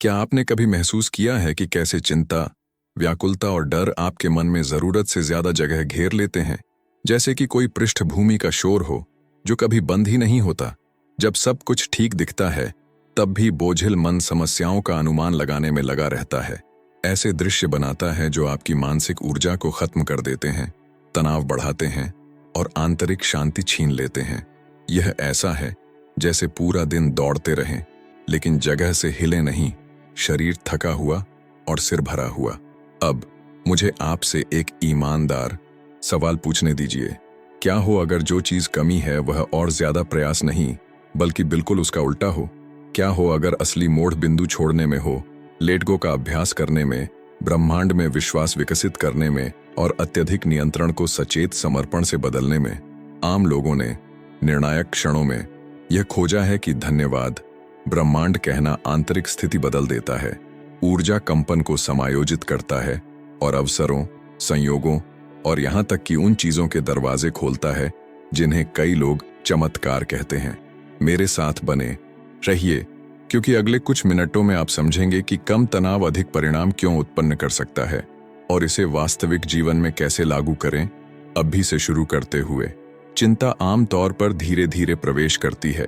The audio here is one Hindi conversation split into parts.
क्या आपने कभी महसूस किया है कि कैसे चिंता, व्याकुलता और डर आपके मन में जरूरत से ज्यादा जगह घेर लेते हैं? जैसे कि कोई पृष्ठभूमि का शोर हो जो कभी बंद ही नहीं होता। जब सब कुछ ठीक दिखता है तब भी बोझिल मन समस्याओं का अनुमान लगाने में लगा रहता है। ऐसे दृश्य बनाता है जो आपकी मानसिक ऊर्जा को खत्म कर देते हैं, तनाव बढ़ाते हैं और आंतरिक शांति छीन लेते हैं। यह ऐसा है जैसे पूरा दिन दौड़ते रहें लेकिन जगह से हिले नहीं, शरीर थका हुआ और सिर भरा हुआ। अब मुझे आपसे एक ईमानदार सवाल पूछने दीजिए। क्या हो अगर जो चीज कमी है वह और ज्यादा प्रयास नहीं बल्कि बिल्कुल उसका उल्टा हो? क्या हो अगर असली मोड़ बिंदु छोड़ने में हो, लेट गो का अभ्यास करने में, ब्रह्मांड में विश्वास विकसित करने में और अत्यधिक नियंत्रण को सचेत समर्पण से बदलने में? आम लोगों ने निर्णायक क्षणों में यह खोजा है कि धन्यवाद ब्रह्मांड कहना आंतरिक स्थिति बदल देता है, ऊर्जा कंपन को समायोजित करता है और अवसरों, संयोगों और यहां तक कि उन चीजों के दरवाजे खोलता है जिन्हें कई लोग चमत्कार कहते हैं। मेरे साथ बने रहिए क्योंकि अगले कुछ मिनटों में आप समझेंगे कि कम तनाव अधिक परिणाम क्यों उत्पन्न कर सकता है और इसे वास्तविक जीवन में कैसे लागू करें। अभी से शुरू करते हुए, चिंता आम तौर पर धीरे धीरे प्रवेश करती है,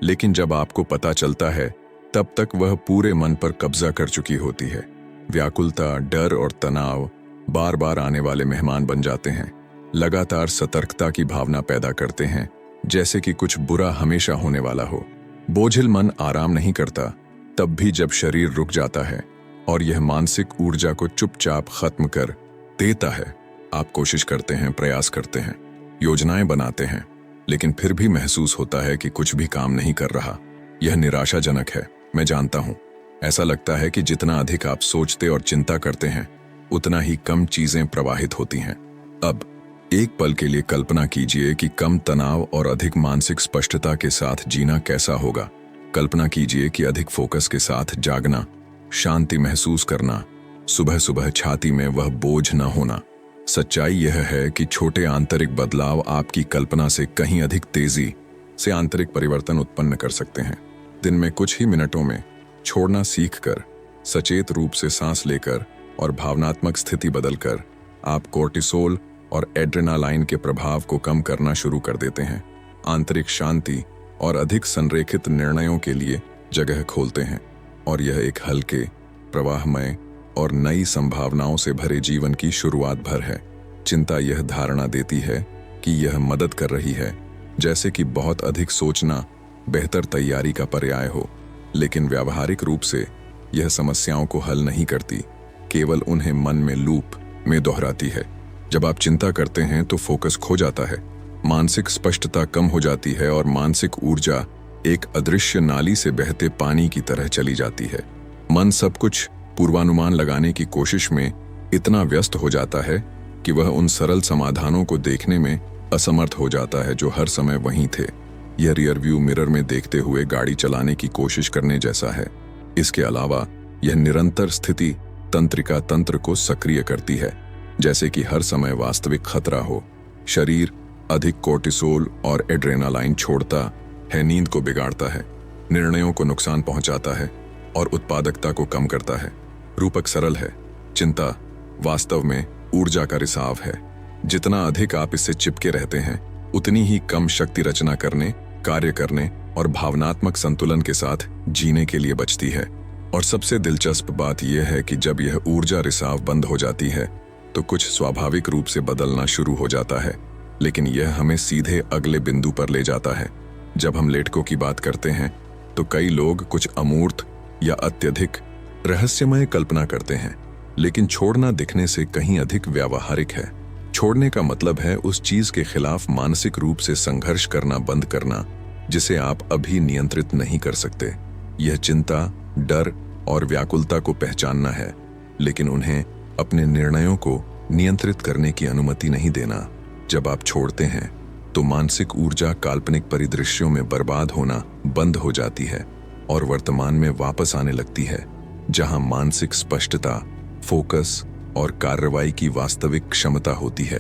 लेकिन जब आपको पता चलता है तब तक वह पूरे मन पर कब्जा कर चुकी होती है। व्याकुलता, डर और तनाव बार बार आने वाले मेहमान बन जाते हैं, लगातार सतर्कता की भावना पैदा करते हैं, जैसे कि कुछ बुरा हमेशा होने वाला हो। बोझिल मन आराम नहीं करता तब भी जब शरीर रुक जाता है और यह मानसिक ऊर्जा को चुपचाप खत्म कर देता है। आप कोशिश करते हैं, प्रयास करते हैं, योजनाएं बनाते हैं, लेकिन फिर भी महसूस होता है कि कुछ भी काम नहीं कर रहा। यह निराशाजनक है, मैं जानता हूं। ऐसा लगता है कि जितना अधिक आप सोचते और चिंता करते हैं उतना ही कम चीजें प्रवाहित होती हैं। अब एक पल के लिए कल्पना कीजिए कि कम तनाव और अधिक मानसिक स्पष्टता के साथ जीना कैसा होगा। कल्पना कीजिए कि अधिक फोकस के साथ जागना, शांति महसूस करना, सुबह सुबह छाती में वह बोझ न होना। सच्चाई यह है कि छोटे आंतरिक बदलाव आपकी कल्पना से कहीं अधिक तेजी से आंतरिक परिवर्तन उत्पन्न कर सकते हैं। दिन में कुछ ही मिनटों में छोड़ना सीखकर, सचेत रूप से सांस लेकर और भावनात्मक स्थिति बदलकर आप कोर्टिसोल और एड्रेनालाइन के प्रभाव को कम करना शुरू कर देते हैं। आंतरिक शांति और अधिक संरेखित निर्णयों के लिए जगह खोलते हैं और यह एक हल्के, प्रवाहमय और नई संभावनाओं से भरे जीवन की शुरुआत भर है। चिंता यह धारणा देती है कि यह मदद कर रही है, जैसे कि बहुत अधिक सोचना बेहतर तैयारी का पर्याय हो, लेकिन व्यावहारिक रूप से यह समस्याओं को हल नहीं करती, केवल उन्हें मन में लूप में दोहराती है। जब आप चिंता करते हैं तो फोकस खो जाता है, मानसिक स्पष्टता कम हो जाती है और मानसिक ऊर्जा एक अदृश्य नाली से बहते पानी की तरह चली जाती है। मन सब कुछ पूर्वानुमान लगाने की कोशिश में इतना व्यस्त हो जाता है कि वह उन सरल समाधानों को देखने में असमर्थ हो जाता है जो हर समय वहीं थे। यह रियर व्यू मिरर में देखते हुए गाड़ी चलाने की कोशिश करने जैसा है। इसके अलावा यह निरंतर स्थिति तंत्रिका तंत्र को सक्रिय करती है, जैसे कि हर समय वास्तविक खतरा हो। शरीर अधिक कोर्टिसोल और एड्रेनालाइन छोड़ता है, नींद को बिगाड़ता है, निर्णयों को नुकसान पहुंचाता है और उत्पादकता को कम करता है। रूपक सरल है, चिंता वास्तव में ऊर्जा का रिसाव है। जितना अधिक आप इससे चिपके रहते हैं उतनी ही कम शक्ति रचना करने, कार्य करने और भावनात्मक संतुलन के साथ जीने के लिए बचती है। और सबसे दिलचस्प बात यह है कि जब यह ऊर्जा रिसाव बंद हो जाती है तो कुछ स्वाभाविक रूप से बदलना शुरू हो जाता है, लेकिन यह हमें सीधे अगले बिंदु पर ले जाता है। जब हम लेटको की बात करते हैं तो कई लोग कुछ अमूर्त या अत्यधिक रहस्यमय कल्पना करते हैं, लेकिन छोड़ना दिखने से कहीं अधिक व्यावहारिक है। छोड़ने का मतलब है उस चीज के खिलाफ मानसिक रूप से संघर्ष करना बंद करना जिसे आप अभी नियंत्रित नहीं कर सकते। यह चिंता, डर और व्याकुलता को पहचानना है, लेकिन उन्हें अपने निर्णयों को नियंत्रित करने की अनुमति नहीं देना। जब आप छोड़ते हैं तो मानसिक ऊर्जा काल्पनिक परिदृश्यों में बर्बाद होना बंद हो जाती है और वर्तमान में वापस आने लगती है, जहां मानसिक स्पष्टता, फोकस और कार्रवाई की वास्तविक क्षमता होती है।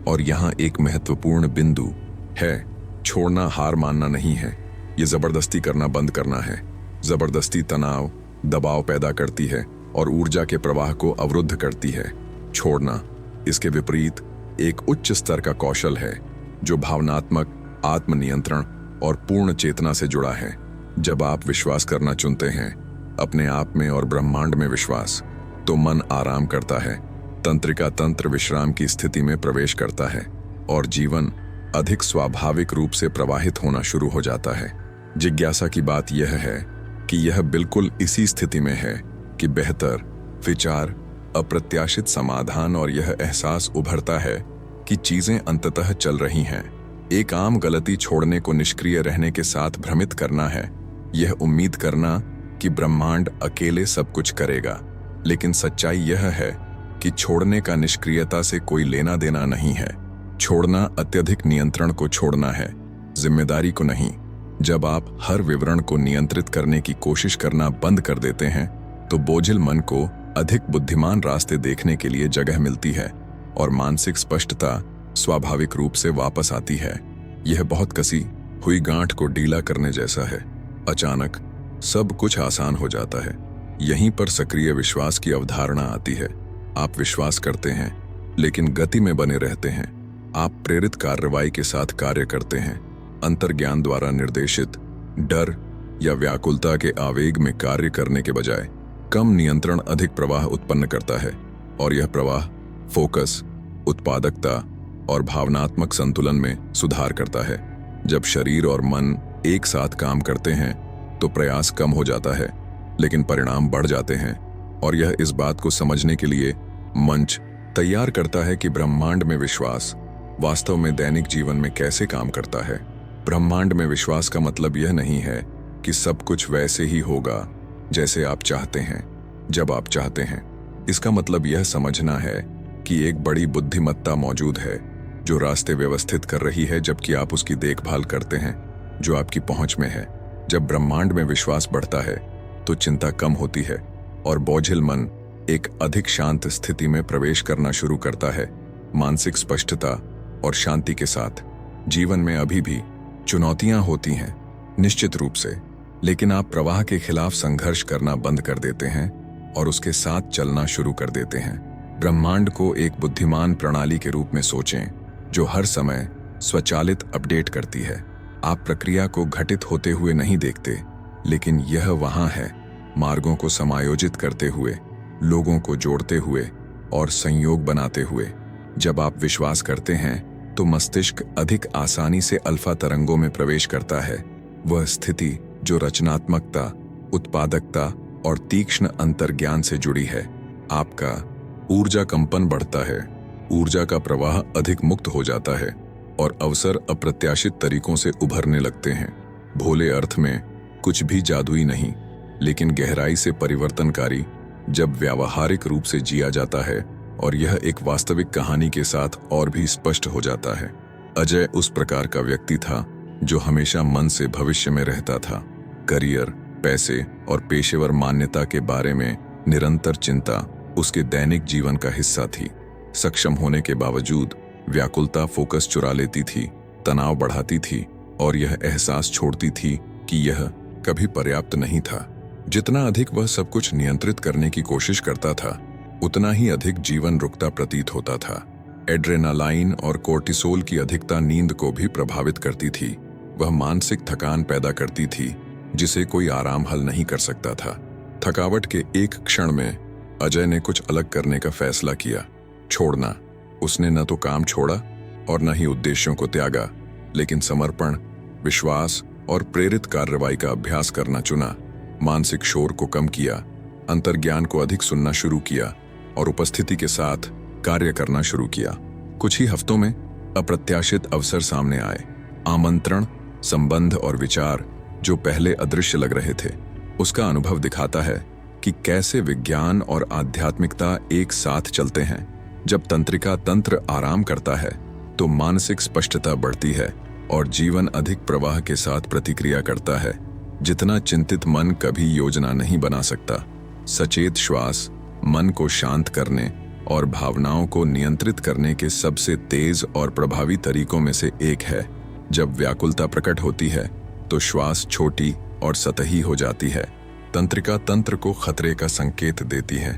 और यहाँ एक महत्वपूर्ण बिंदु है, छोड़ना हार मानना नहीं है, ये जबरदस्ती करना बंद करना है। जबरदस्ती तनाव, दबाव पैदा करती है और ऊर्जा के प्रवाह को अवरुद्ध करती है। छोड़ना, इसके विपरीत, एक उच्च स्तर का कौशल है जो भावनात्मक, आत्मनियंत्रण और पूर्ण चेतना से जुड़ा है। जब आप विश्वास करना चुनते हैं, अपने आप में और ब्रह्मांड में विश्वास, तो मन आराम करता है, तंत्रिका तंत्र विश्राम की स्थिति में प्रवेश करता है और जीवन अधिक स्वाभाविक रूप से प्रवाहित होना शुरू हो जाता है। जिज्ञासा की बात यह है कि यह बिल्कुल इसी स्थिति में है कि बेहतर विचार, अप्रत्याशित समाधान और यह एहसास उभरता है कि चीजें अंततः चल रही हैं। एक आम गलती छोड़ने को निष्क्रिय रहने के साथ भ्रमित करना है, यह उम्मीद करना कि ब्रह्मांड अकेले सब कुछ करेगा। लेकिन सच्चाई यह है कि छोड़ने का निष्क्रियता से कोई लेना देना नहीं है। छोड़ना अत्यधिक नियंत्रण को छोड़ना है, जिम्मेदारी को नहीं। जब आप हर विवरण को नियंत्रित करने की कोशिश करना बंद कर देते हैं, तो बोझिल मन को अधिक बुद्धिमान रास्ते देखने के लिए जगह मिलती है और मानसिक स्पष्टता स्वाभाविक रूप से वापस आती है। यह बहुत कसी हुई गांठ को ढीला करने जैसा है। अचानक सब कुछ आसान हो जाता है। यहीं पर सक्रिय विश्वास की अवधारणा आती है। आप विश्वास करते हैं, लेकिन गति में बने रहते हैं। आप प्रेरित कार्रवाई के साथ कार्य करते हैं। अंतर्ज्ञान द्वारा निर्देशित डर या व्याकुलता के आवेग में कार्य करने के बजाय कम नियंत्रण अधिक प्रवाह उत्पन्न करता है, और यह प्रवाह फोकस, उत्पादकता और भावनात्मक संतुलन में सुधार करता है। जब शरीर और मन एक साथ काम करते हैं, तो प्रयास कम हो जाता है, लेकिन परिणाम बढ़ जाते हैं। और यह इस बात को समझने के लिए मंच तैयार करता है कि ब्रह्मांड में विश्वास वास्तव में दैनिक जीवन में कैसे काम करता है। ब्रह्मांड में विश्वास का मतलब यह नहीं है कि सब कुछ वैसे ही होगा जैसे आप चाहते हैं, जब आप चाहते हैं। इसका मतलब यह समझना है कि एक बड़ी बुद्धिमत्ता मौजूद है जो रास्ते व्यवस्थित कर रही है, जबकि आप उसकी देखभाल करते हैं जो आपकी पहुंच में है। जब ब्रह्मांड में विश्वास बढ़ता है, तो चिंता कम होती है और बोझिल मन एक अधिक शांत स्थिति में प्रवेश करना शुरू करता है। मानसिक स्पष्टता और शांति के साथ जीवन में अभी भी चुनौतियां होती हैं, निश्चित रूप से, लेकिन आप प्रवाह के खिलाफ संघर्ष करना बंद कर देते हैं और उसके साथ चलना शुरू कर देते हैं। ब्रह्मांड को एक बुद्धिमान प्रणाली के रूप में सोचें जो हर समय स्वचालित अपडेट करती है। आप प्रक्रिया को घटित होते हुए नहीं देखते, लेकिन यह वहां है, मार्गों को समायोजित करते हुए, लोगों को जोड़ते हुए और संयोग बनाते हुए। जब आप विश्वास करते हैं, तो मस्तिष्क अधिक आसानी से अल्फा तरंगों में प्रवेश करता है, वह स्थिति जो रचनात्मकता, उत्पादकता और तीक्ष्ण अंतर्ज्ञान से जुड़ी है। आपका ऊर्जा कंपन बढ़ता है, ऊर्जा का प्रवाह अधिक मुक्त हो जाता है और अवसर अप्रत्याशित तरीकों से उभरने लगते हैं। भोले अर्थ में कुछ भी जादुई नहीं, लेकिन गहराई से परिवर्तनकारी, जब व्यावहारिक रूप से जिया जाता है, और यह एक वास्तविक कहानी के साथ और भी स्पष्ट हो जाता है। अजय उस प्रकार का व्यक्ति था जो हमेशा मन से भविष्य में रहता था। करियर, पैसे और पेशेवर मान्यता के बारे में निरंतर चिंता उसके दैनिक जीवन का हिस्सा थी। सक्षम होने के बावजूद व्याकुलता फोकस चुरा लेती थी, तनाव बढ़ाती थी और यह एहसास छोड़ती थी कि यह कभी पर्याप्त नहीं था। जितना अधिक वह सब कुछ नियंत्रित करने की कोशिश करता था, उतना ही अधिक जीवन रुकता प्रतीत होता था। एड्रेनालाइन और कोर्टिसोल की अधिकता नींद को भी प्रभावित करती थी। वह मानसिक थकान पैदा करती थी जिसे कोई आराम हल नहीं कर सकता था। थकावट के एक क्षण में अजय ने कुछ अलग करने का फैसला किया, छोड़ना। उसने न तो काम छोड़ा और न ही उद्देश्यों को त्यागा, लेकिन समर्पण, विश्वास और प्रेरित कार्रवाई का अभ्यास करना चुना। मानसिक शोर को कम किया, अंतर्ज्ञान को अधिक सुनना शुरू किया और उपस्थिति के साथ कार्य करना शुरू किया। कुछ ही हफ्तों में अप्रत्याशित अवसर सामने आए। आमंत्रण, संबंध और विचार जो पहले अदृश्य लग रहे थे। उसका अनुभव दिखाता है कि कैसे विज्ञान और आध्यात्मिकता एक साथ चलते हैं। जब तंत्रिका तंत्र आराम करता है, तो मानसिक स्पष्टता बढ़ती है और जीवन अधिक प्रवाह के साथ प्रतिक्रिया करता है। जितना चिंतित मन कभी योजना नहीं बना सकता। सचेत श्वास मन को शांत करने और भावनाओं को नियंत्रित करने के सबसे तेज और प्रभावी तरीकों में से एक है। जब व्याकुलता प्रकट होती है, तो श्वास छोटी और सतही हो जाती है। तंत्रिका तंत्र को खतरे का संकेत देती है।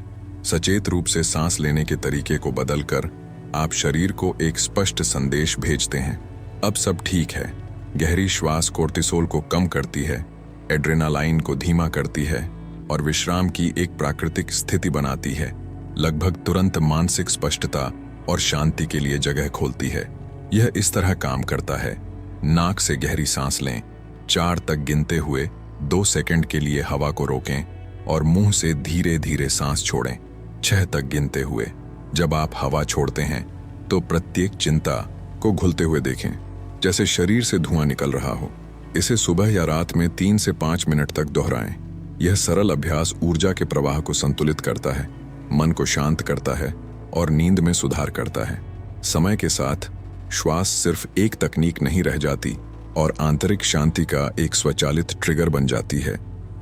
सचेत रूप से सांस लेने के तरीके को बदलकर आप शरीर को एक स्पष्ट संदेश भेजते हैं, अब सब ठीक है। गहरी श्वास कोर्टिसोल को कम करती है, एड्रेनालाइन को धीमा करती है और विश्राम की एक प्राकृतिक स्थिति बनाती है। लगभग तुरंत मानसिक स्पष्टता और शांति के लिए जगह खोलती है। यह इस तरह काम करता है। नाक से गहरी सांस लें, 4 तक गिनते हुए 2 सेकंड के लिए हवा को रोकें और मुंह से धीरे धीरे सांस छोड़ें, 6 तक गिनते हुए। जब आप हवा छोड़ते हैं तो प्रत्येक चिंता को घुलते हुए देखें, जैसे शरीर से धुआं निकल रहा हो। इसे सुबह या रात में 3 से 5 मिनट तक दोहराएं। यह सरल अभ्यास ऊर्जा के प्रवाह को संतुलित करता है, मन को शांत करता है और नींद में सुधार करता है। समय के साथ श्वास सिर्फ एक तकनीक नहीं रह जाती और आंतरिक शांति का एक स्वचालित ट्रिगर बन जाती है।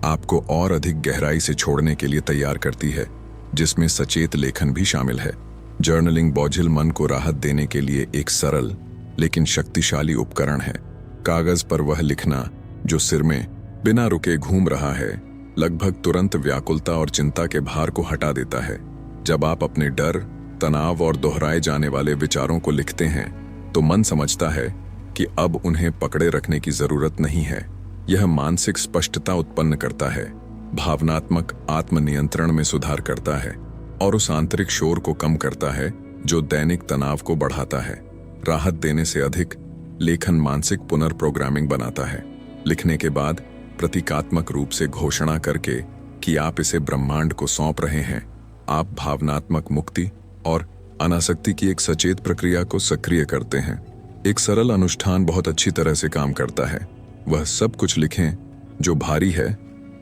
आपको और अधिक गहराई से छोड़ने के लिए तैयार करती है, जिसमें सचेत लेखन भी शामिल है। जर्नलिंग बोझिल मन को राहत देने के लिए एक सरल लेकिन शक्तिशाली उपकरण है। कागज पर वह लिखना जो सिर में बिना रुके घूम रहा है, लगभग तुरंत व्याकुलता और चिंता के भार को हटा देता है। जब आप अपने डर, तनाव और दोहराए जाने वाले विचारों को लिखते हैं तो मन समझता है कि अब उन्हें पकड़े रखने की जरूरत नहीं है। यह मानसिक स्पष्टता उत्पन्न करता है, भावनात्मक आत्मनियंत्रण में सुधार करता है और उस आंतरिक शोर को कम करता है जो दैनिक तनाव को बढ़ाता है। राहत देने से अधिक लेखन मानसिक पुनर्प्रोग्रामिंग बनाता है। लिखने के बाद प्रतीकात्मक रूप से घोषणा करके कि आप इसे ब्रह्मांड को सौंप रहे हैं, आप भावनात्मक मुक्ति और अनासक्ति की एक सचेत प्रक्रिया को सक्रिय करते हैं। एक सरल अनुष्ठान बहुत अच्छी तरह से काम करता है। वह सब कुछ लिखें जो भारी है,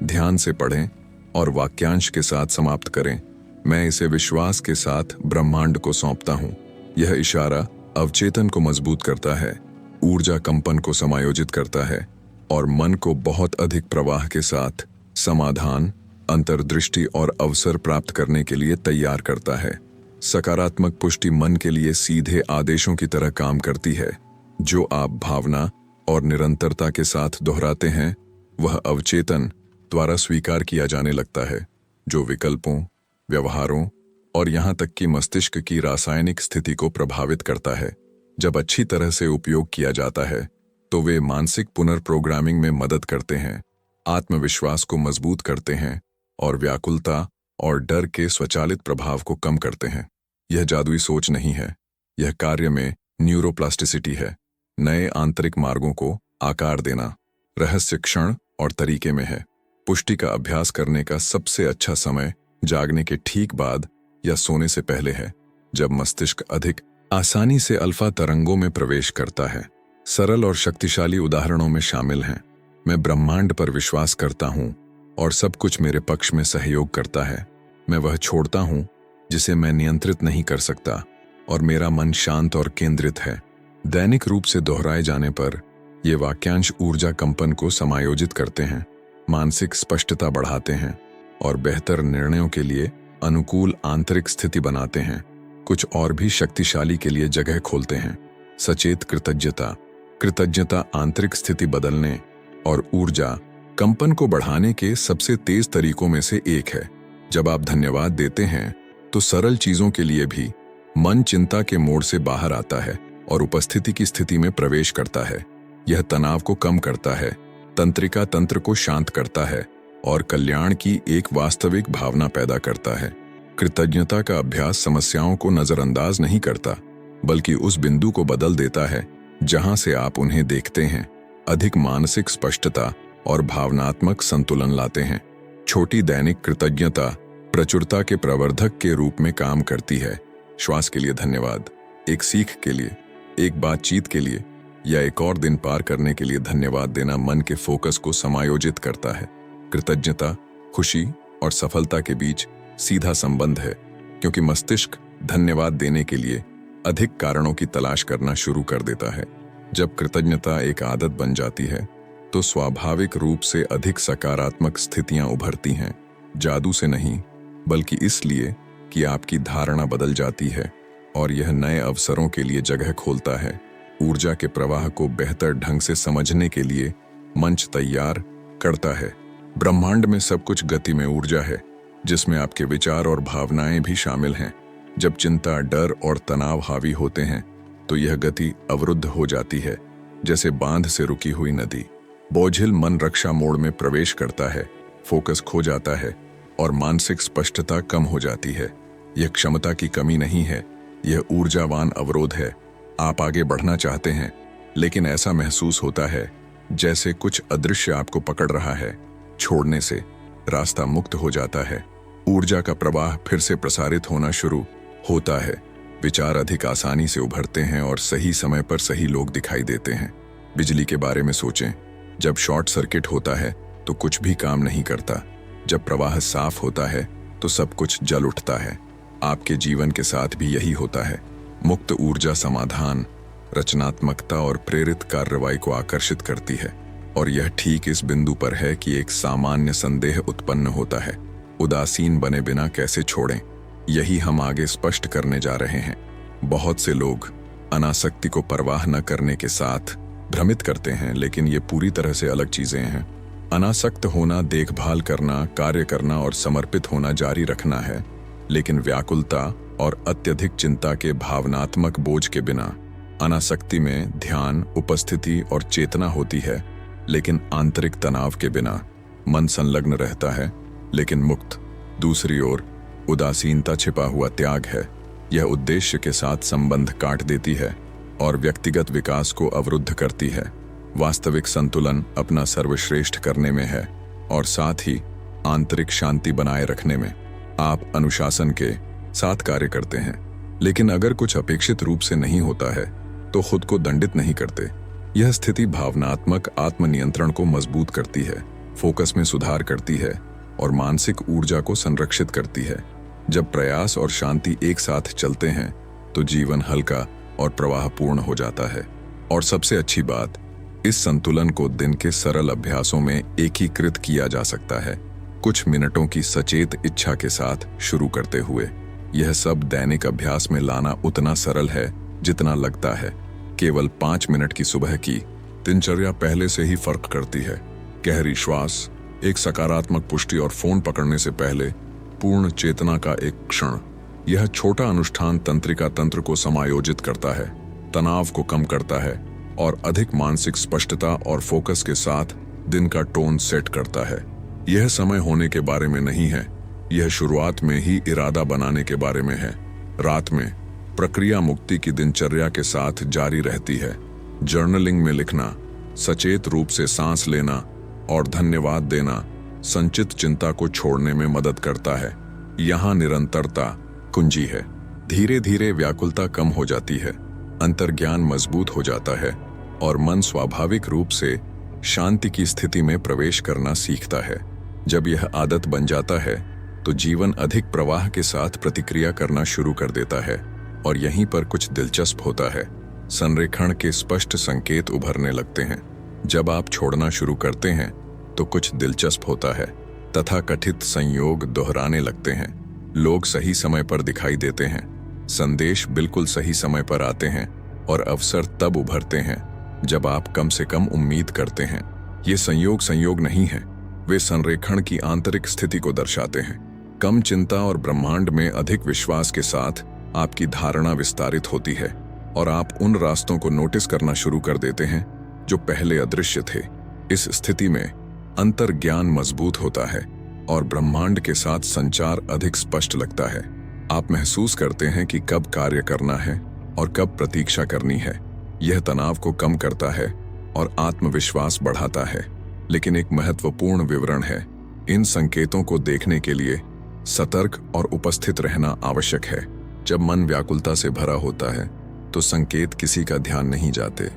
ध्यान से पढ़ें और वाक्यांश के साथ समाप्त करें। मैं इसे विश्वास के साथ ब्रह्मांड को सौंपता हूं। यह इशारा अवचेतन को मजबूत करता है, ऊर्जा कंपन को समायोजित करता है और मन को बहुत अधिक प्रवाह के साथ समाधान, अंतर्दृष्टि और अवसर प्राप्त करने के लिए तैयार करता है। सकारात्मक पुष्टि मन के लिए सीधे आदेशों की तरह काम करती है। जो आप भावना और निरंतरता के साथ दोहराते हैं, वह अवचेतन द्वारा स्वीकार किया जाने लगता है, जो विकल्पों, व्यवहारों और यहाँ तक कि मस्तिष्क की रासायनिक स्थिति को प्रभावित करता है। जब अच्छी तरह से उपयोग किया जाता है तो वे मानसिक पुनर्प्रोग्रामिंग में मदद करते हैं, आत्मविश्वास को मजबूत करते हैं और व्याकुलता और डर के स्वचालित प्रभाव को कम करते हैं। यह जादुई सोच नहीं है, यह कार्य में न्यूरोप्लास्टिसिटी है। नए आंतरिक मार्गों को आकार देना रहस्य क्षण और तरीके में है। पुष्टि का अभ्यास करने का सबसे अच्छा समय जागने के ठीक बाद या सोने से पहले है, जब मस्तिष्क अधिक आसानी से अल्फा तरंगों में प्रवेश करता है। सरल और शक्तिशाली उदाहरणों में शामिल हैं। मैं ब्रह्मांड पर विश्वास करता हूँ और सब कुछ मेरे पक्ष में सहयोग करता है। मैं वह छोड़ता हूँ जिसे मैं नियंत्रित नहीं कर सकता और मेरा मन शांत और केंद्रित है। दैनिक रूप से दोहराए जाने पर ये वाक्यांश ऊर्जा कंपन को समायोजित करते हैं, मानसिक स्पष्टता बढ़ाते हैं और बेहतर निर्णयों के लिए अनुकूल आंतरिक स्थिति बनाते हैं। कुछ और भी शक्तिशाली के लिए जगह खोलते हैं। सचेत कृतज्ञता। कृतज्ञता आंतरिक स्थिति बदलने और ऊर्जा कंपन को बढ़ाने के सबसे तेज तरीकों में से एक है। जब आप धन्यवाद देते हैं तो सरल चीजों के लिए भी मन चिंता के मोड़ से बाहर आता है और उपस्थिति की स्थिति में प्रवेश करता है। यह तनाव को कम करता है, तंत्रिका तंत्र को शांत करता है और कल्याण की एक वास्तविक भावना पैदा करता है। कृतज्ञता का अभ्यास समस्याओं को नजरअंदाज नहीं करता, बल्कि उस बिंदु को बदल देता है जहां से आप उन्हें देखते हैं। अधिक मानसिक स्पष्टता और भावनात्मक संतुलन लाते हैं। छोटी दैनिक कृतज्ञता प्रचुरता के प्रवर्धक के रूप में काम करती है। श्वास के लिए धन्यवाद, एक सीख के लिए, एक बातचीत के लिए या एक और दिन पार करने के लिए धन्यवाद देना मन के फोकस को समायोजित करता है। कृतज्ञता, खुशी और सफलता के बीच सीधा संबंध है, क्योंकि मस्तिष्क धन्यवाद देने के लिए अधिक कारणों की तलाश करना शुरू कर देता है। जब कृतज्ञता एक आदत बन जाती है तो स्वाभाविक रूप से अधिक सकारात्मक स्थितियां उभरती हैं। जादू से नहीं, बल्कि इसलिए कि आपकी धारणा बदल जाती है और यह नए अवसरों के लिए जगह खोलता है। ऊर्जा के प्रवाह को बेहतर ढंग से समझने के लिए मंच तैयार करता है। ब्रह्मांड में सब कुछ गति में ऊर्जा है, जिसमें आपके विचार और भावनाएं भी शामिल हैं। जब चिंता, डर और तनाव हावी होते हैं तो यह गति अवरुद्ध हो जाती है, जैसे बांध से रुकी हुई नदी। बोझिल मन रक्षा मोड में प्रवेश करता है, फोकस खो जाता है और मानसिक स्पष्टता कम हो जाती है। यह क्षमता की कमी नहीं है, यह ऊर्जावान अवरोध है। आप आगे बढ़ना चाहते हैं, लेकिन ऐसा महसूस होता है जैसे कुछ अदृश्य आपको पकड़ रहा है। छोड़ने से रास्ता मुक्त हो जाता है, ऊर्जा का प्रवाह फिर से प्रसारित होना शुरू होता है। विचार अधिक आसानी से उभरते हैं और सही समय पर सही लोग दिखाई देते हैं। बिजली के बारे में सोचें, जब शॉर्ट सर्किट होता है तो कुछ भी काम नहीं करता। जब प्रवाह साफ होता है तो सब कुछ जल उठता है। आपके जीवन के साथ भी यही होता है। मुक्त ऊर्जा समाधान, रचनात्मकता और प्रेरित कार्रवाई को आकर्षित करती है। और यह ठीक इस बिंदु पर है कि एक सामान्य संदेह उत्पन्न होता है, उदासीन बने बिना कैसे छोड़ें। यही हम आगे स्पष्ट करने जा रहे हैं। बहुत से लोग अनासक्ति को परवाह न करने के साथ भ्रमित करते हैं, लेकिन ये पूरी तरह से अलग चीजें हैं। अनासक्त होना देखभाल करना, कार्य करना और समर्पित होना जारी रखना है, लेकिन व्याकुलता और अत्यधिक चिंता के भावनात्मक बोझ के बिना। अनासक्ति में ध्यान, उपस्थिति और चेतना होती है, लेकिन आंतरिक तनाव के बिना मन संलग्न रहता है, लेकिन मुक्त। दूसरी ओर उदासीनता छिपा हुआ त्याग है। यह उद्देश्य के साथ संबंध काट देती है और व्यक्तिगत विकास को अवरुद्ध करती है। वास्तविक संतुलन अपना सर्वश्रेष्ठ करने में है और साथ ही आंतरिक शांति बनाए रखने में। आप अनुशासन के साथ कार्य करते हैं, लेकिन अगर कुछ अपेक्षित रूप से नहीं होता है तो खुद को दंडित नहीं करते। यह स्थिति भावनात्मक आत्मनियंत्रण को मजबूत करती है, फोकस में सुधार करती है और मानसिक ऊर्जा को संरक्षित करती है। जब प्रयास और शांति एक साथ चलते हैं तो जीवन हल्का और प्रवाहपूर्ण हो जाता है। और सबसे अच्छी बात, इस संतुलन को दिन के सरल अभ्यासों में एकीकृत किया जा सकता है। कुछ मिनटों की सचेत इच्छा के साथ शुरू करते हुए यह सब दैनिक अभ्यास में लाना उतना सरल है जितना लगता है। केवल 5 मिनट की सुबह की दिनचर्या पहले से ही फर्क करती है। गहरी श्वास, एक सकारात्मक पुष्टि और फोन पकड़ने से पहले पूर्ण चेतना का एक क्षण। यह छोटा अनुष्ठान तंत्रिका तंत्र को समायोजित करता है, तनाव को कम करता है और अधिक मानसिक स्पष्टता और फोकस के साथ दिन का टोन सेट करता है। यह समय होने के बारे में नहीं है, यह शुरुआत में ही इरादा बनाने के बारे में है। रात में प्रक्रिया मुक्ति की दिनचर्या के साथ जारी रहती है। जर्नलिंग में लिखना, सचेत रूप से सांस लेना और धन्यवाद देना संचित चिंता को छोड़ने में मदद करता है। यहाँ निरंतरता कुंजी है। धीरे धीरे व्याकुलता कम हो जाती है, अंतर्ज्ञान मजबूत हो जाता है और मन स्वाभाविक रूप से शांति की स्थिति में प्रवेश करना सीखता है। जब यह आदत बन जाता है तो जीवन अधिक प्रवाह के साथ प्रतिक्रिया करना शुरू कर देता है। और यहीं पर कुछ दिलचस्प होता है, संरेखण के स्पष्ट संकेत उभरने लगते हैं। जब आप छोड़ना शुरू करते हैं तो कुछ दिलचस्प होता है, तथाकथित संयोग दोहराने लगते हैं। लोग सही समय पर दिखाई देते हैं, संदेश बिल्कुल सही समय पर आते हैं और अवसर तब उभरते हैं जब आप कम से कम उम्मीद करते हैं। ये संयोग नहीं है, वे संरेखण की आंतरिक स्थिति को दर्शाते हैं। कम चिंता और ब्रह्मांड में अधिक विश्वास के साथ आपकी धारणा विस्तारित होती है और आप उन रास्तों को नोटिस करना शुरू कर देते हैं जो पहले अदृश्य थे। इस स्थिति में अंतर्ज्ञान मजबूत होता है और ब्रह्मांड के साथ संचार अधिक स्पष्ट लगता है। आप महसूस करते हैं कि कब कार्य करना है और कब प्रतीक्षा करनी है। यह तनाव को कम करता है और आत्मविश्वास बढ़ाता है। लेकिन एक महत्वपूर्ण विवरण है, इन संकेतों को देखने के लिए सतर्क और उपस्थित रहना आवश्यक है। जब मन व्याकुलता से भरा होता है तो संकेत किसी का ध्यान नहीं जाते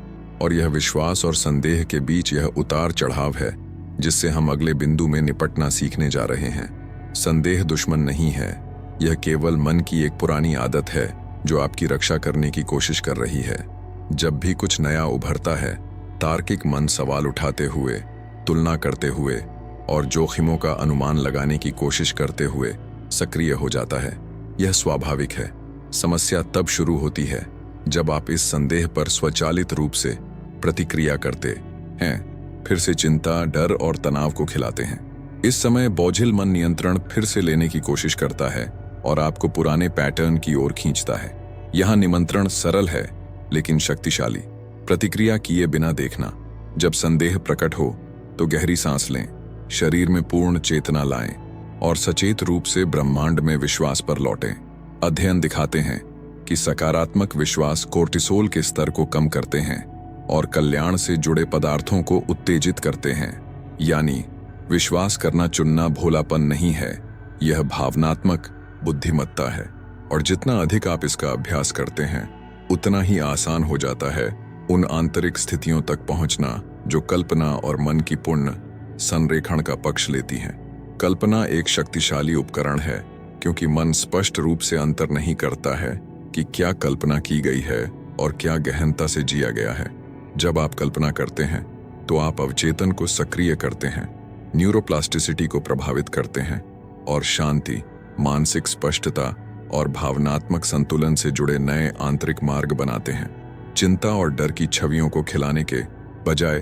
और यह विश्वास और संदेह के बीच यह उतार चढ़ाव है जिससे हम अगले बिंदु में निपटना सीखने जा रहे हैं। संदेह दुश्मन नहीं है, यह केवल मन की एक पुरानी आदत है जो आपकी रक्षा करने की कोशिश कर रही है। जब भी कुछ नया उभरता है, तार्किक मन सवाल उठाते हुए, तुलना करते हुए और जोखिमों का अनुमान लगाने की कोशिश करते हुए सक्रिय हो जाता है। यह स्वाभाविक है। समस्या तब शुरू होती है जब आप इस संदेह पर स्वचालित रूप से प्रतिक्रिया करते हैं, फिर से चिंता, डर और तनाव को खिलाते हैं। इस समय बोझिल मन नियंत्रण फिर से लेने की कोशिश करता है और आपको पुराने पैटर्न की ओर खींचता है। यहाँ निमंत्रण सरल है लेकिन शक्तिशाली। प्रतिक्रिया किए बिना देखना। जब संदेह प्रकट हो तो गहरी सांस लें, शरीर में पूर्ण चेतना लाएं और सचेत रूप से ब्रह्मांड में विश्वास पर लौटें। अध्ययन दिखाते हैं कि सकारात्मक विश्वास कोर्टिसोल के स्तर को कम करते हैं और कल्याण से जुड़े पदार्थों को उत्तेजित करते हैं। यानी विश्वास करना चुनना भोलापन नहीं है, यह भावनात्मक बुद्धिमत्ता है। और जितना अधिक आप इसका अभ्यास करते हैं उतना ही आसान हो जाता है उन आंतरिक स्थितियों तक पहुंचना जो कल्पना और मन की पूर्ण संरेखण का पक्ष लेती हैं। कल्पना एक शक्तिशाली उपकरण है क्योंकि मन स्पष्ट रूप से अंतर नहीं करता है कि क्या कल्पना की गई है और क्या गहनता से जिया गया है। जब आप कल्पना करते हैं तो आप अवचेतन को सक्रिय करते हैं, न्यूरोप्लास्टिसिटी को प्रभावित करते हैं और शांति, मानसिक स्पष्टता और भावनात्मक संतुलन से जुड़े नए आंतरिक मार्ग बनाते हैं। चिंता और डर की छवियों को खिलाने के बजाय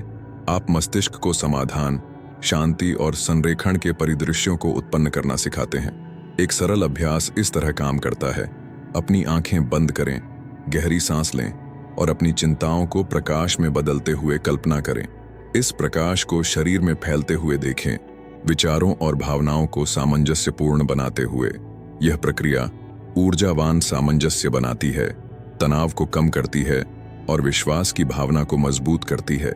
आप मस्तिष्क को समाधान, शांति और संरेखण के परिदृश्यों को उत्पन्न करना सिखाते हैं। एक सरल अभ्यास इस तरह काम करता है। अपनी आंखें बंद करें, गहरी सांस लें और अपनी चिंताओं को प्रकाश में बदलते हुए कल्पना करें। इस प्रकाश को शरीर में फैलते हुए देखें, विचारों और भावनाओं को सामंजस्यपूर्ण बनाते हुए। यह प्रक्रिया ऊर्जावान सामंजस्य बनाती है, तनाव को कम करती है और विश्वास की भावना को मजबूत करती है।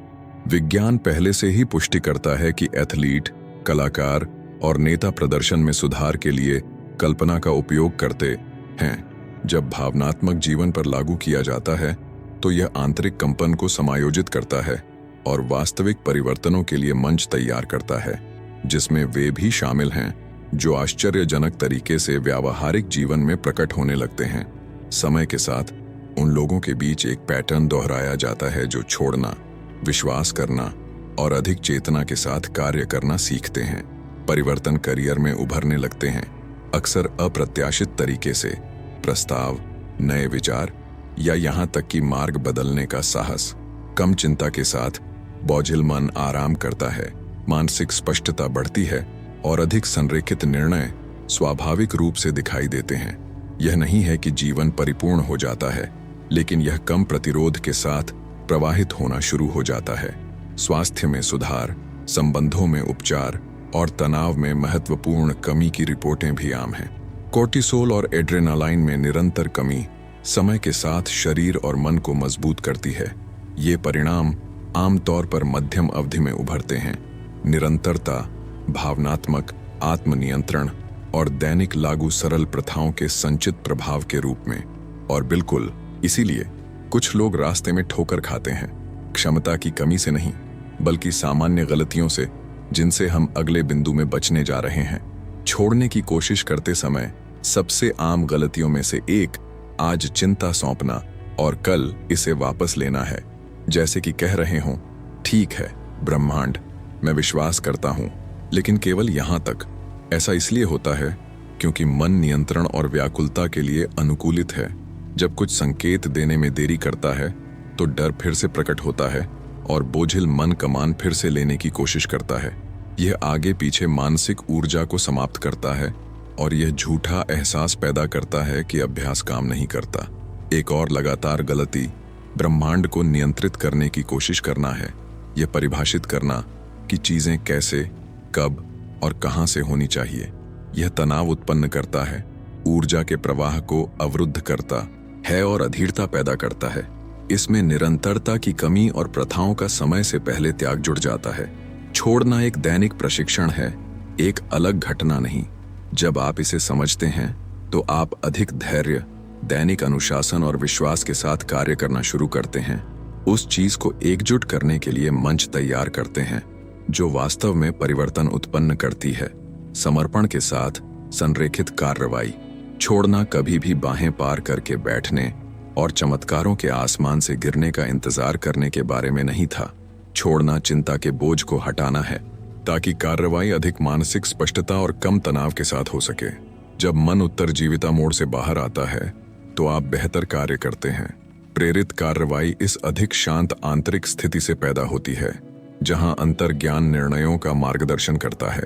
विज्ञान पहले से ही पुष्टि करता है कि एथलीट, कलाकार और नेता प्रदर्शन में सुधार के लिए कल्पना का उपयोग करते हैं। जब भावनात्मक जीवन पर लागू किया जाता है तो यह आंतरिक कंपन को समायोजित करता है और वास्तविक परिवर्तनों के लिए मंच तैयार करता है, जिसमें वे भी शामिल हैं जो आश्चर्यजनक तरीके से व्यावहारिक जीवन में प्रकट होने लगते हैं। समय के साथ उन लोगों के बीच एक पैटर्न दोहराया जाता है जो छोड़ना, विश्वास करना और अधिक चेतना के साथ कार्य करना सीखते हैं। परिवर्तन करियर में उभरने लगते हैं, अक्सर अप्रत्याशित तरीके से। प्रस्ताव, नए विचार या यहाँ तक कि मार्ग बदलने का साहस। कम चिंता के साथ बोझिल मन आराम करता है, मानसिक स्पष्टता बढ़ती है और अधिक संरेखित निर्णय स्वाभाविक रूप से दिखाई देते हैं। यह नहीं है कि जीवन परिपूर्ण हो जाता है, लेकिन यह कम प्रतिरोध के साथ प्रवाहित होना शुरू हो जाता है। स्वास्थ्य में सुधार, संबंधों में उपचार और तनाव में महत्वपूर्ण कमी की रिपोर्टें भी आम हैं। कोर्टिसोल और एड्रेनालाइन में निरंतर कमी समय के साथ शरीर और मन को मजबूत करती है। ये परिणाम आमतौर पर मध्यम अवधि में उभरते हैं। निरंतरता, भावनात्मक आत्मनियंत्रण और दैनिक लागू सरल प्रथाओं के संचित प्रभाव के रूप में। और बिल्कुल इसीलिए कुछ लोग रास्ते में ठोकर खाते हैं, क्षमता की कमी से नहीं बल्कि सामान्य गलतियों से, जिनसे हम अगले बिंदु में बचने जा रहे हैं। छोड़ने की कोशिश करते समय सबसे आम गलतियों में से एक आज चिंता सौंपना और कल इसे वापस लेना है। जैसे कि कह रहे हों, ठीक है ब्रह्मांड, मैं विश्वास करता हूं, लेकिन केवल यहां तक। ऐसा इसलिए होता है क्योंकि मन नियंत्रण और व्याकुलता के लिए अनुकूलित है। जब कुछ संकेत देने में देरी करता है तो डर फिर से प्रकट होता है और बोझिल मन कमान फिर से लेने की कोशिश करता है। यह आगे पीछे मानसिक ऊर्जा को समाप्त करता है और यह झूठा एहसास पैदा करता है कि अभ्यास काम नहीं करता। एक और लगातार गलती ब्रह्मांड को नियंत्रित करने की कोशिश करना है। यह परिभाषित करना कि चीजें कैसे, कब और कहां से होनी चाहिए। यह तनाव उत्पन्न करता है, ऊर्जा के प्रवाह को अवरुद्ध करता है और अधीरता पैदा करता है। इसमें निरंतरता की कमी और प्रथाओं का समय से पहले त्याग जुड़ जाता है। छोड़ना एक दैनिक प्रशिक्षण है, एक अलग घटना नहीं। जब आप इसे समझते हैं तो आप अधिक धैर्य, दैनिक अनुशासन और विश्वास के साथ कार्य करना शुरू करते हैं। उस चीज को एकजुट करने के लिए मंच तैयार करते हैं जो वास्तव में परिवर्तन उत्पन्न करती है। समर्पण के साथ संरेखित कार्रवाई। छोड़ना कभी भी बाहें पार करके बैठने और चमत्कारों के आसमान से गिरने का इंतजार करने के बारे में नहीं था। छोड़ना चिंता के बोझ को हटाना है ताकि कार्रवाई अधिक मानसिक स्पष्टता और कम तनाव के साथ हो सके। जब मन उत्तरजीविता मोड से बाहर आता है तो आप बेहतर कार्य करते हैं। प्रेरित कार्रवाई इस अधिक शांत आंतरिक स्थिति से पैदा होती है जहां अंतर्ज्ञान निर्णयों का मार्गदर्शन करता है।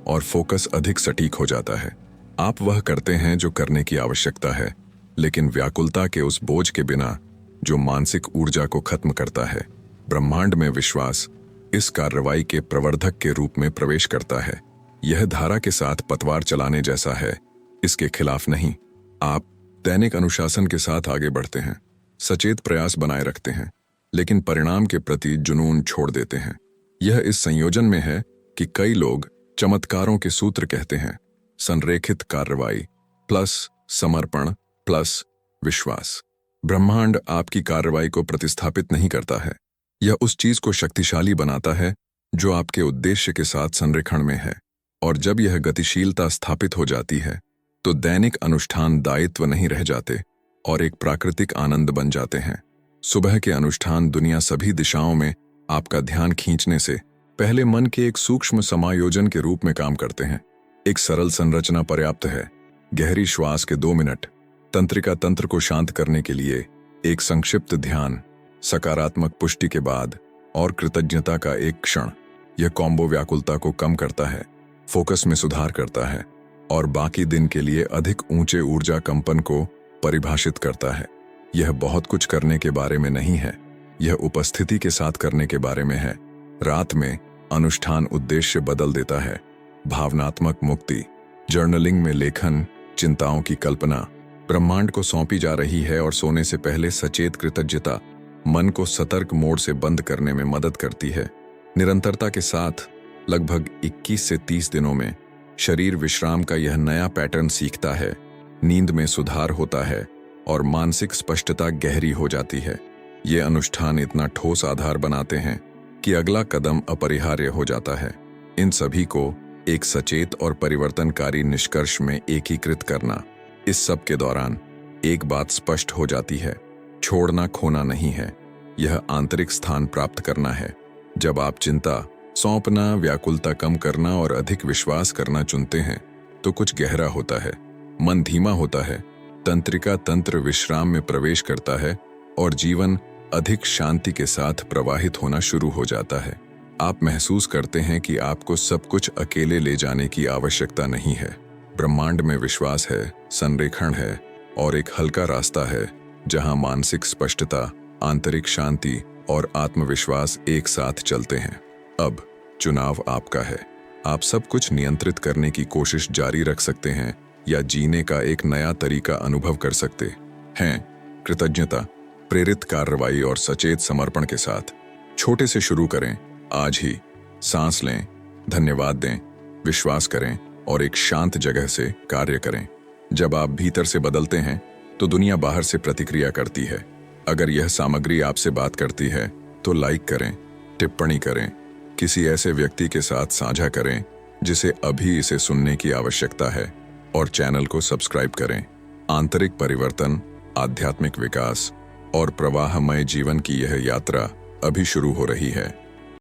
और फोकस अधिक सटीक हो जाता है। आप वह करते हैं जो करने की आवश्यकता है, लेकिन व्याकुलता के उस बोझ के बिना जो मानसिक ऊर्जा को खत्म करता है। ब्रह्मांड में विश्वास इस कार्रवाई के प्रवर्धक के रूप में प्रवेश करता है। यह धारा के साथ पतवार चलाने जैसा है, इसके खिलाफ नहीं। आप दैनिक अनुशासन के साथ आगे बढ़ते हैं, सचेत प्रयास बनाए रखते हैं, लेकिन परिणाम के प्रति जुनून छोड़ देते हैं। यह इस संयोजन में है कि कई लोग चमत्कारों के सूत्र कहते हैं, संरेखित कार्रवाई प्लस समर्पण प्लस विश्वास। ब्रह्मांड आपकी कार्रवाई को प्रतिस्थापित नहीं करता है, यह उस चीज को शक्तिशाली बनाता है जो आपके उद्देश्य के साथ संरेखण में है। और जब यह गतिशीलता स्थापित हो जाती है तो दैनिक अनुष्ठान दायित्व नहीं रह जाते और एक प्राकृतिक आनंद बन जाते हैं। सुबह के अनुष्ठान दुनिया सभी दिशाओं में आपका ध्यान खींचने से पहले मन के एक सूक्ष्म समायोजन के रूप में काम करते हैं। एक सरल संरचना पर्याप्त है। गहरी श्वास के 2 मिनट, तंत्रिका तंत्र को शांत करने के लिए एक संक्षिप्त ध्यान, सकारात्मक पुष्टि के बाद और कृतज्ञता का एक क्षण। यह कॉम्बो व्याकुलता को कम करता है, फोकस में सुधार करता है और बाकी दिन के लिए अधिक ऊंचे ऊर्जा कंपन को परिभाषित करता है। यह बहुत कुछ करने के बारे में नहीं है, यह उपस्थिति के साथ करने के बारे में है। रात में अनुष्ठान उद्देश्य बदल देता है। भावनात्मक मुक्ति, जर्नलिंग में लेखन, चिंताओं की कल्पना ब्रह्मांड को सौंपी जा रही है और सोने से पहले सचेत कृतज्ञता मन को सतर्क मोड से बंद करने में मदद करती है। निरंतरता के साथ लगभग 21 से 30 दिनों में शरीर विश्राम का यह नया पैटर्न सीखता है, नींद में सुधार होता है और मानसिक स्पष्टता गहरी हो जाती है। ये अनुष्ठान इतना ठोस आधार बनाते हैं कि अगला कदम अपरिहार्य हो जाता है। इन सभी को एक सचेत और परिवर्तनकारी निष्कर्ष में एकीकृत करना। इस सब के दौरान एक बात स्पष्ट हो जाती है, छोड़ना खोना नहीं है, यह आंतरिक स्थान प्राप्त करना है। जब आप चिंता, सौंपना, व्याकुलता कम करना और अधिक विश्वास करना चुनते हैं तो कुछ गहरा होता है, मन धीमा होता है, तंत्रिका तंत्र विश्राम में प्रवेश करता है और जीवन अधिक शांति के साथ प्रवाहित होना शुरू हो जाता है। आप महसूस करते हैं कि आपको सब कुछ अकेले ले जाने की आवश्यकता नहीं है। ब्रह्मांड में विश्वास है, संरेखण है और एक हल्का रास्ता है जहां मानसिक स्पष्टता, आंतरिक शांति और आत्मविश्वास एक साथ चलते हैं। अब चुनाव आपका है। आप सब कुछ नियंत्रित करने की कोशिश जारी रख सकते हैं या जीने का एक नया तरीका अनुभव कर सकते हैं। कृतज्ञता, प्रेरित कार्रवाई और सचेत समर्पण के साथ छोटे से शुरू करें। आज ही सांस लें, धन्यवाद दें, विश्वास करें और एक शांत जगह से कार्य करें। जब आप भीतर से बदलते हैं तो दुनिया बाहर से प्रतिक्रिया करती है। अगर यह सामग्री आपसे बात करती है तो लाइक करें, टिप्पणी करें, किसी ऐसे व्यक्ति के साथ साझा करें जिसे अभी इसे सुनने की आवश्यकता है और चैनल को सब्सक्राइब करें। आंतरिक परिवर्तन, आध्यात्मिक विकास और प्रवाहमय जीवन की यह यात्रा अभी शुरू हो रही है।